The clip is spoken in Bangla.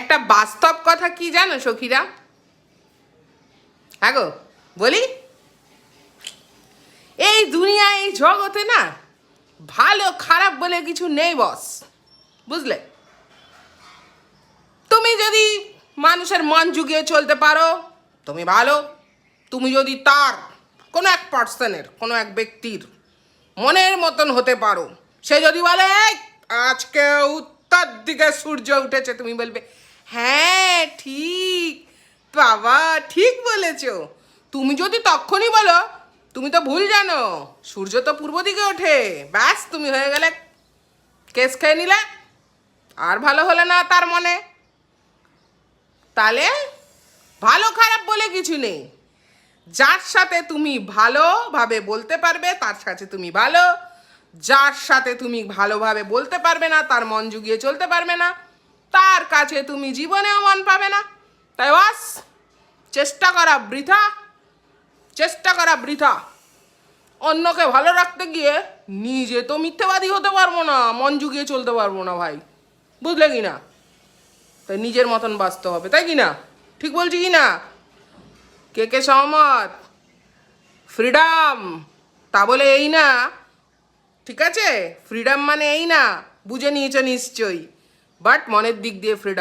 একটা বাস্তব কথা কি জানো সখীরা? হ্যাঁ গো বলি, এই দুনিয়া এই জগতে না ভালো খারাপ বলে কিছু নেই বস, বুঝলে? তুমি যদি মানুষের মন জুগিয়ে চলতে পারো তুমি ভালো। তুমি যদি তার কোনো এক পার্সনের, কোনো এক ব্যক্তির মনের মতন হতে পারো, সে যদি বলে "এই, আজকে উত্তর দিকে সূর্য উঠেছে", তুমি বলবে হ্যাঁ ঠিক বাবা, ঠিক বলেছ। তুমি যদি তখনই বলো তুমি তো ভুল জানো, সূর্য তো পূর্ব দিকে ওঠে, ব্যাস তুমি হয়ে গেলে কেস খেয়ে নিলে, আর ভালো হলে না তার মনে। তাহলে ভালো খারাপ বলে কিছু নেই, যার সাথে তুমি ভালোভাবে বলতে পারবে তার সাথে তুমি ভালো, যার সাথে তুমি ভালোভাবে বলতে পারবে না, তার মন জুগিয়ে চলতে পারবে না, তার কাছে তুমি জীবনেও মন পাবে না। তাই বাস, চেষ্টা করা বৃথা, চেষ্টা করা বৃথা। অন্যকে ভালো রাখতে গিয়ে নিজে তো মিথ্যেবাদী হতে পারবো না, মন জুগিয়ে চলতে পারবো না ভাই, বুঝলে কি না? তাই নিজের মতন বাঁচতে হবে, তাই কি না? ঠিক বলছি কি না? কে কে সহমত? ফ্রিডম তা বলে এই না, ঠিক আছে? ফ্রিডম মানে এই না, বুঝে নিয়েছো নিশ্চয়ই, বাট মনের দিক দিয়ে ফ্রিডম।